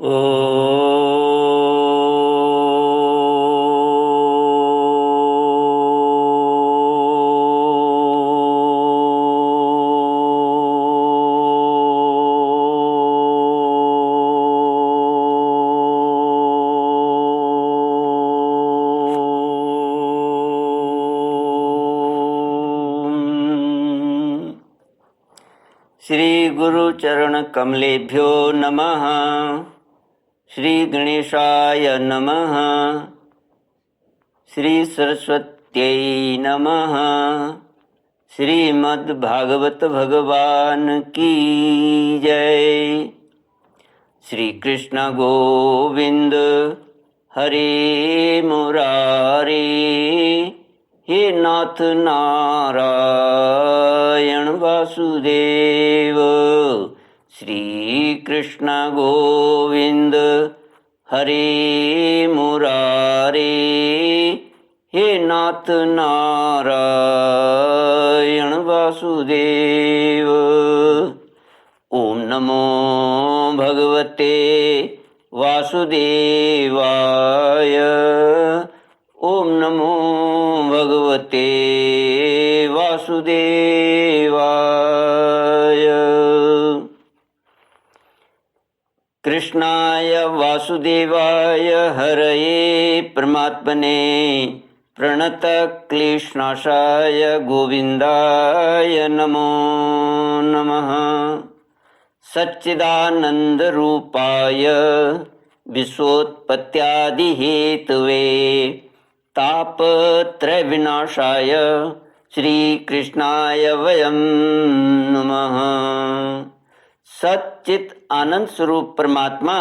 ओ श्री गुरु चरण कमलेभ्यो नमः। श्री गणेशाय नमः। श्री सरस्वत्यै नमः। श्रीमद्भागवत भगवान की जय। श्री कृष्ण गोविंद हरे मुरारे, हे नाथ नारायण वासुदेव। श्री कृष्ण गोविंद हरे मुरारे, हे नाथ नारायण वासुदेव। ओम नमो भगवते वासुदेवाय। ओम नमो भगवते वासुदेवाय। कृष्णाय वासुदेवाय हरये परमात्मने प्रणतक्लेशनाशाय गोविन्दाय नमो नमः। सच्चिदानन्दरूपाय विश्वोत्पत्त्यादिहेतवे तापत्रयविनाशाय श्रीकृष्णाय वयं नमः। सच्चित आनंद स्वरूप परमात्मा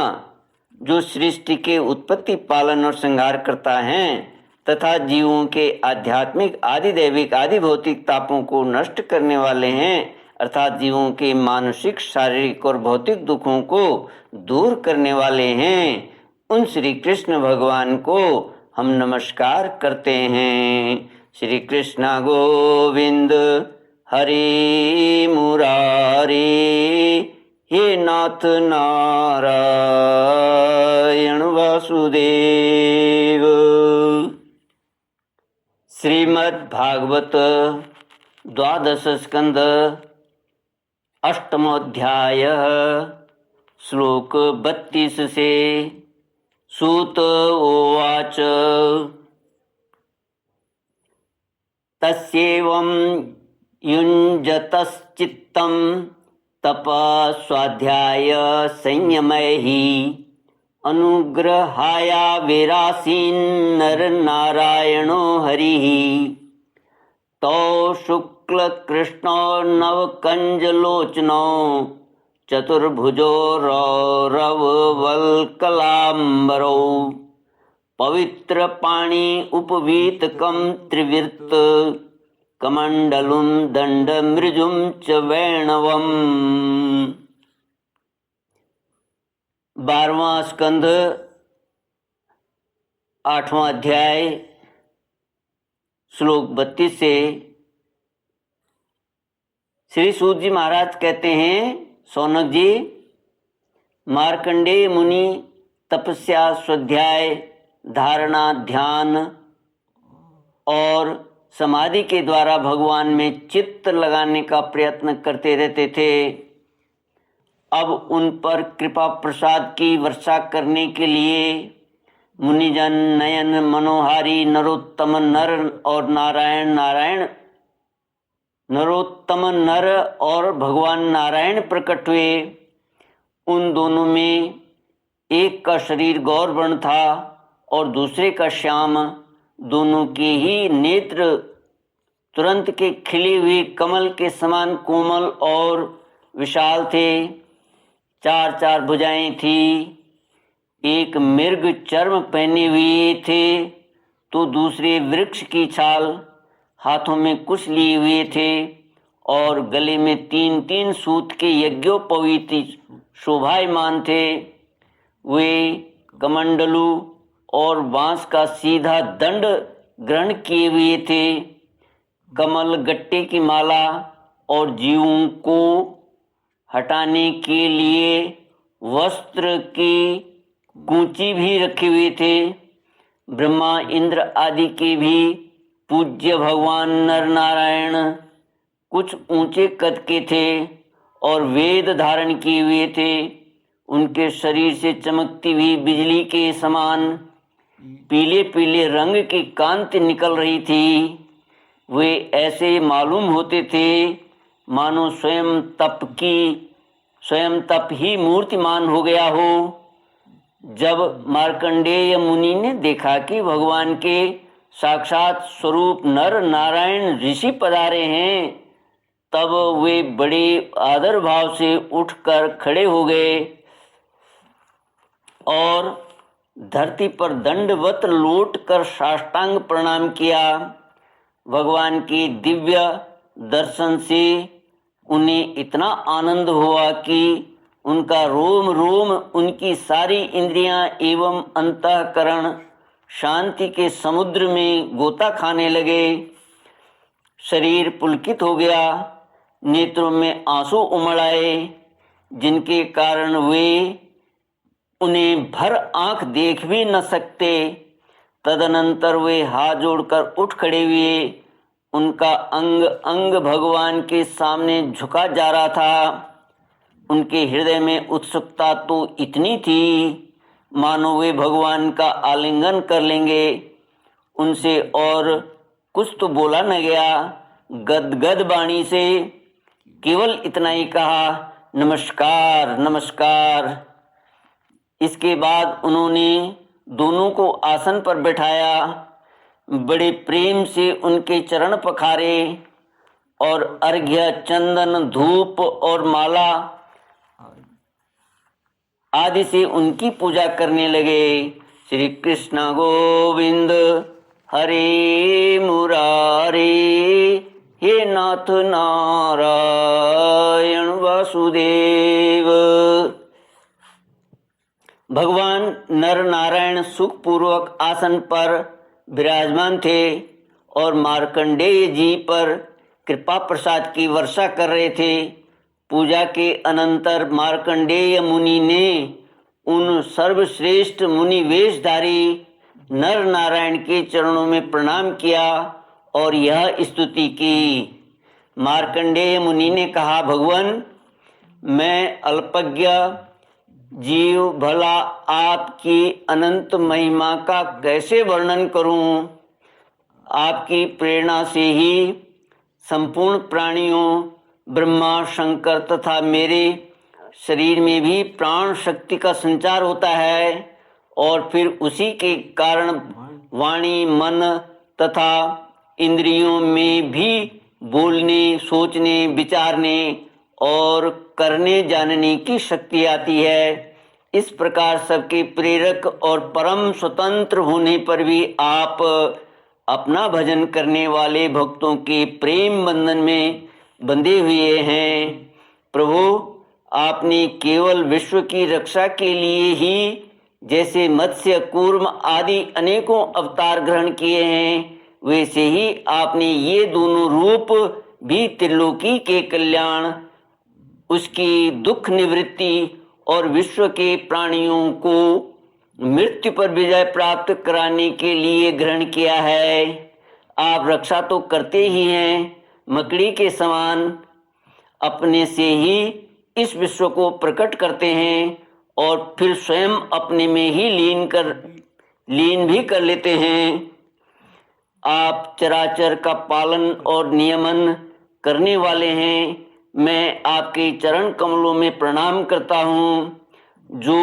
जो सृष्टि के उत्पत्ति, पालन और संहार करता है तथा जीवों के आध्यात्मिक, आदि दैविक, आदि भौतिक तापों को नष्ट करने वाले हैं, अर्थात जीवों के मानसिक, शारीरिक और भौतिक दुखों को दूर करने वाले हैं, उन श्री कृष्ण भगवान को हम नमस्कार करते हैं। श्री कृष्ण गोविंद हरे मुरारे, हे नाथ नारायण वासुदेव। श्रीमद्भागवत द्वादश स्कंद अष्टमोध्याय श्लोक 32 से। सूत उवाच तस्येवं युञ्जतश्चित्तं तपस्वाध्याय संयमैः अनुग्रहायाविरासीन् नरनारायणो हरिः। तौ शुक्लकृष्णो नवकञ्जलोचनो चतुर्भुजो रौरववल्कलाम्बरौ पवित्रपाणि उपवीतकं त्रिवृत्त कमण्डलुं दण्डमृजुं च वैणवम्। 12वां स्कंध 8वां अध्याय श्लोक 32 से। श्री सूत जी महाराज कहते हैं, सौनक जी, मार्कंडेय मुनि तपस्या, स्वाध्याय, धारणा, ध्यान और समाधि के द्वारा भगवान में चित्त लगाने का प्रयत्न करते रहते थे। अब उन पर कृपा प्रसाद की वर्षा करने के लिए मुनिजन नयन मनोहारी नरोत्तम नर और नरोत्तम नर और भगवान नारायण प्रकट हुए। उन दोनों में एक का शरीर गौर वर्ण था और दूसरे का श्याम। दोनों के ही नेत्र तुरंत के खिले हुए कमल के समान कोमल और विशाल थे। 4 भुजाएं थी। एक मृग चर्म पहने हुए थे तो दूसरे वृक्ष की छाल, हाथों में कुश लिए हुए थे और गले में 3 सूत के यज्ञोपवीत शोभायमान थे। वे कमंडलू और बांस का सीधा दंड ग्रहण किए हुए थे। कमल गट्टे की माला और जीवों को हटाने के लिए वस्त्र की कूंची भी रखे हुए थे। ब्रह्मा इंद्र आदि के भी पूज्य भगवान नर नारायण कुछ ऊंचे कद के थे और वेद धारण किए हुए थे। उनके शरीर से चमकती हुई बिजली के समान पीले पीले रंग की कांति निकल रही थी। वे ऐसे मालूम होते थे मानो स्वयं तप ही मूर्तिमान हो गया हो। जब मार्कंडेय मुनि ने देखा कि भगवान के साक्षात स्वरूप नर नारायण ऋषि पधारे हैं, तब वे बड़े आदर भाव से उठकर खड़े हो गए और धरती पर दंडवत लौट कर साष्टांग प्रणाम किया। भगवान के दिव्य दर्शन से उन्हें इतना आनंद हुआ कि उनका रोम रोम, उनकी सारी इंद्रियां एवं अंतःकरण शांति के समुद्र में गोता खाने लगे। शरीर पुलकित हो गया, नेत्रों में आंसू उमड़ आए, जिनके कारण वे उन्हें भर आंख देख भी न सकते। तदनंतर वे हाथ जोड़कर उठ खड़े हुए। उनका अंग अंग भगवान के सामने झुका जा रहा था। उनके हृदय में उत्सुकता तो इतनी थी मानो वे भगवान का आलिंगन कर लेंगे। उनसे और कुछ तो बोला न गया। गदगद वाणी से केवल इतना ही कहा, नमस्कार नमस्कार। इसके बाद उन्होंने दोनों को आसन पर बैठाया, बड़े प्रेम से उनके चरण पखारे और अर्घ्य, चंदन, धूप और माला आदि से उनकी पूजा करने लगे। श्री कृष्ण गोविंद हरे मुरारे, हे नाथ नारायण वासुदेव। भगवान नर नारायण सुखपूर्वक आसन पर विराजमान थे और मार्कंडेय जी पर कृपा प्रसाद की वर्षा कर रहे थे। पूजा के अनंतर मार्कंडेय मुनि ने उन सर्वश्रेष्ठ मुनि वेशधारी नर नारायण के चरणों में प्रणाम किया और यह स्तुति की। मार्कंडेय मुनि ने कहा, भगवान, मैं अल्पज्ञ जीव भला आपकी अनंत महिमा का कैसे वर्णन करूं। आपकी प्रेरणा से ही संपूर्ण प्राणियों, ब्रह्मा, शंकर तथा मेरे शरीर में भी प्राण शक्ति का संचार होता है और फिर उसी के कारण वाणी, मन तथा इंद्रियों में भी बोलने, सोचने, विचारने और करने जानने की शक्ति आती है। इस प्रकार सबके प्रेरक और परम स्वतंत्र होने पर भी आप अपना भजन करने वाले भक्तों के प्रेम बंधन में बंधे हुए हैं। प्रभु, आपने केवल विश्व की रक्षा के लिए ही जैसे मत्स्य, कूर्म आदि अनेकों अवतार ग्रहण किए हैं, वैसे ही आपने ये दोनों रूप भी त्रिलोकी के कल्याण, उसकी दुख निवृत्ति और विश्व के प्राणियों को मृत्यु पर विजय प्राप्त कराने के लिए ग्रहण किया है। आप रक्षा तो करते ही हैं, मकड़ी के समान अपने से ही इस विश्व को प्रकट करते हैं और फिर स्वयं अपने में ही लीन भी कर लेते हैं। आप चराचर का पालन और नियमन करने वाले हैं। मैं आपके चरण कमलों में प्रणाम करता हूँ। जो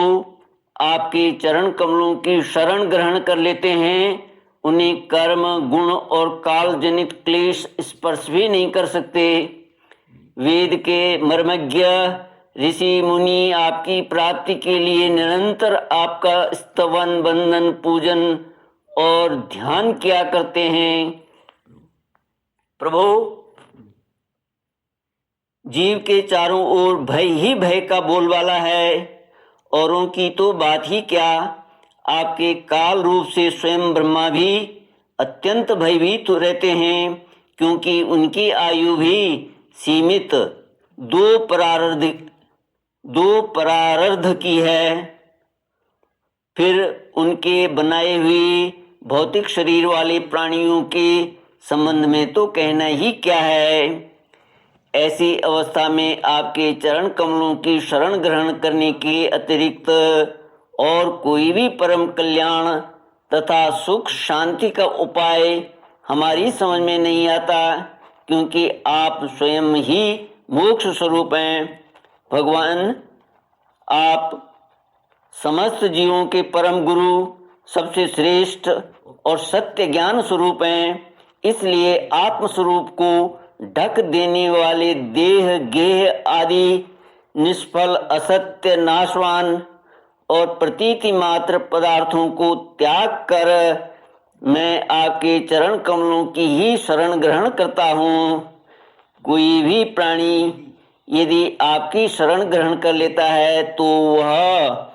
आपके चरण कमलों की शरण ग्रहण कर लेते हैं, उन्हें कर्म, गुण और काल जनित क्लेश स्पर्श भी नहीं कर सकते। वेद के मर्मज्ञ ऋषि मुनि आपकी प्राप्ति के लिए निरंतर आपका स्तवन, वंदन, पूजन और ध्यान किया करते हैं। प्रभु, जीव के चारों ओर भय ही भय का बोलबाला है। औरों की तो बात ही क्या, आपके काल रूप से स्वयं ब्रह्मा भी अत्यंत भयभीत रहते हैं, क्योंकि उनकी आयु भी सीमित दो परार्ध की है। फिर उनके बनाए हुए भौतिक शरीर वाले प्राणियों के संबंध में तो कहना ही क्या है। ऐसी अवस्था में आपके चरण कमलों की शरण ग्रहण करने के अतिरिक्त और कोई भी परम कल्याण तथा सुख शांति का उपाय हमारी समझ में नहीं आता, क्योंकि आप स्वयं ही मोक्ष स्वरूप हैं। भगवान, आप समस्त जीवों के परम गुरु, सबसे श्रेष्ठ और सत्य ज्ञान स्वरूप हैं। इसलिए आत्मस्वरूप को ढक देने वाले देह गेह आदि निष्फल असत्य नाशवान और प्रतीति मात्र पदार्थों को त्याग कर मैं आपके चरण कमलों की ही शरण ग्रहण करता हूँ। कोई भी प्राणी यदि आपकी शरण ग्रहण कर लेता है तो वह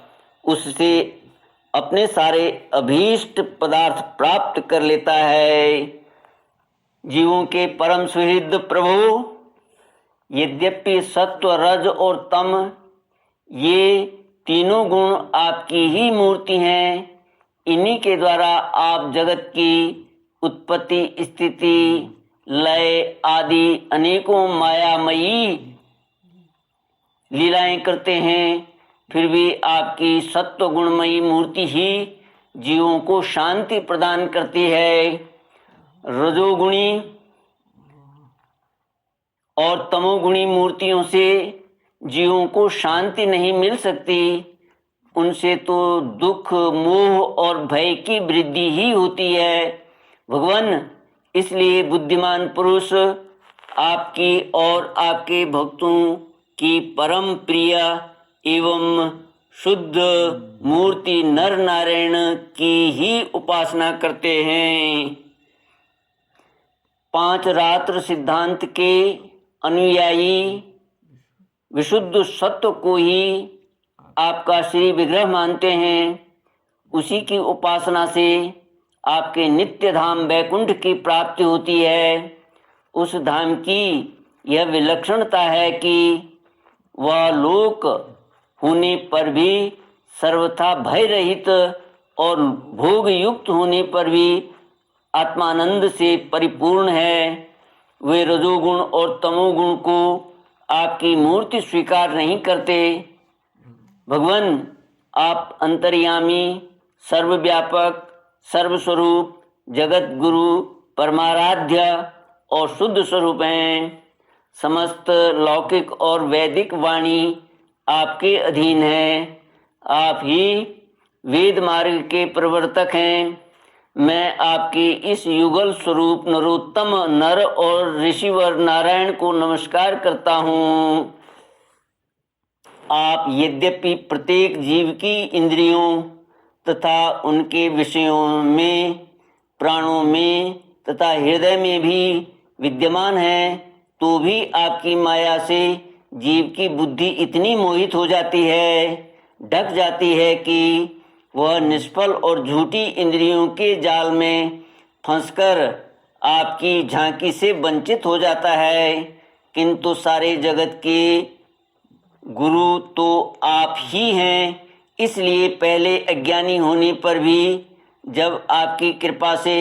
उससे अपने सारे अभीष्ट पदार्थ प्राप्त कर लेता है। जीवों के परम सुहृद प्रभु, यद्यपि सत्व रज और तम ये तीनों गुण आपकी ही मूर्ति हैं, इन्हीं के द्वारा आप जगत की उत्पत्ति स्थिति लय आदि अनेकों मायामयी लीलाएं करते हैं। फिर भी आपकी सत्व गुणमयी मूर्ति ही जीवों को शांति प्रदान करती है। रजोगुणी और तमोगुणी मूर्तियों से जीवों को शांति नहीं मिल सकती, उनसे तो दुख मोह और भय की वृद्धि ही होती है। भगवान, इसलिए बुद्धिमान पुरुष आपकी और आपके भक्तों की परम प्रिय एवं शुद्ध मूर्ति नर नारायण की ही उपासना करते हैं। 5 रात्र सिद्धांत के अनुयायी विशुद्ध सत्व को ही आपका श्री विग्रह मानते हैं। उसी की उपासना से आपके नित्य धाम वैकुंठ की प्राप्ति होती है। उस धाम की यह विलक्षणता है कि वह लोक होने पर भी सर्वथा भय रहित और भोग युक्त होने पर भी आत्मानंद से परिपूर्ण है। वे रजोगुण और तमोगुण को आपकी मूर्ति स्वीकार नहीं करते। भगवान, आप अंतर्यामी, सर्वव्यापक, सर्वस्वरूप, जगत गुरु, परमाराध्य और शुद्ध स्वरूप हैं। समस्त लौकिक और वैदिक वाणी आपके अधीन है। आप ही वेद मार्ग के प्रवर्तक हैं। मैं आपके इस युगल स्वरूप नरोत्तम नर और ऋषिवर नारायण को नमस्कार करता हूँ। आप यद्यपि प्रत्येक जीव की इंद्रियों तथा उनके विषयों में, प्राणों में तथा हृदय में भी विद्यमान हैं, तो भी आपकी माया से जीव की बुद्धि इतनी मोहित हो जाती है, ढक जाती है कि वह निष्फल और झूठी इंद्रियों के जाल में फंसकर आपकी झांकी से वंचित हो जाता है। किंतु सारे जगत के गुरु तो आप ही हैं। इसलिए पहले अज्ञानी होने पर भी जब आपकी कृपा से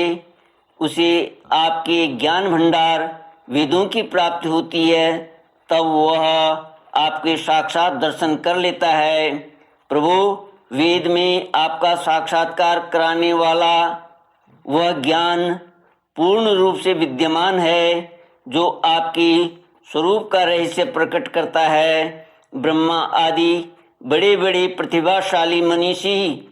उसे आपके ज्ञान भंडार वेदों की प्राप्ति होती है, तब वह आपके साक्षात दर्शन कर लेता है। प्रभु, वेद में आपका साक्षात्कार कराने वाला वह ज्ञान पूर्ण रूप से विद्यमान है, जो आपकी स्वरूप का रहस्य प्रकट करता है। ब्रह्मा आदि बड़े बड़े प्रतिभाशाली मनीषी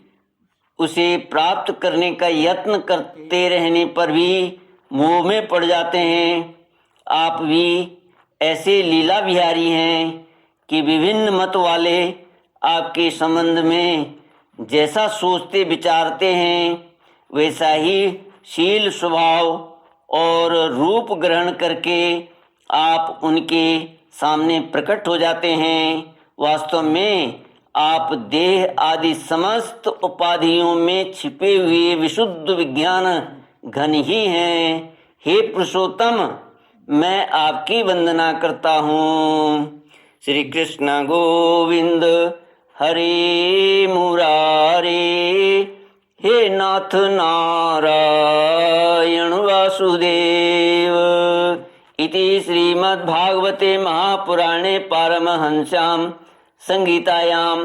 उसे प्राप्त करने का यत्न करते रहने पर भी मोह में पड़ जाते हैं। आप भी ऐसे लीला विहारी हैं कि विभिन्न मत वाले आपके संबंध में जैसा सोचते विचारते हैं, वैसा ही शील स्वभाव और रूप ग्रहण करके आप उनके सामने प्रकट हो जाते हैं। वास्तव में आप देह आदि समस्त उपाधियों में छिपे हुए विशुद्ध विज्ञान घन ही हैं। हे पुरुषोत्तम, मैं आपकी वंदना करता हूँ। श्री कृष्ण गोविंद हरे मुरारे। नाथ नारायण वासुदेव। इति श्रीमद्भागवते महापुराणे पारमहंस्यां संहितायां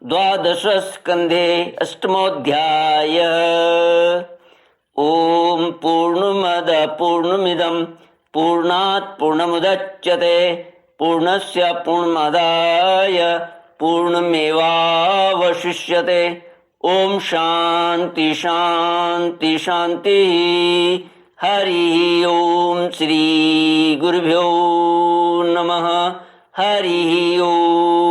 द्वादशस्कन्धे अष्टमोऽध्यायः। ॐ पूर्णमद पूर्णमिदं पूर्णात् पूर्णमुदच्यते पूर्णस्य पूर्णमादाय पूर्णमेवावशिष्यते। ॐ शान्ति शान्ति शान्तिः। हरि ओम श्री गुरुभ्यो नमः। हरि ओम।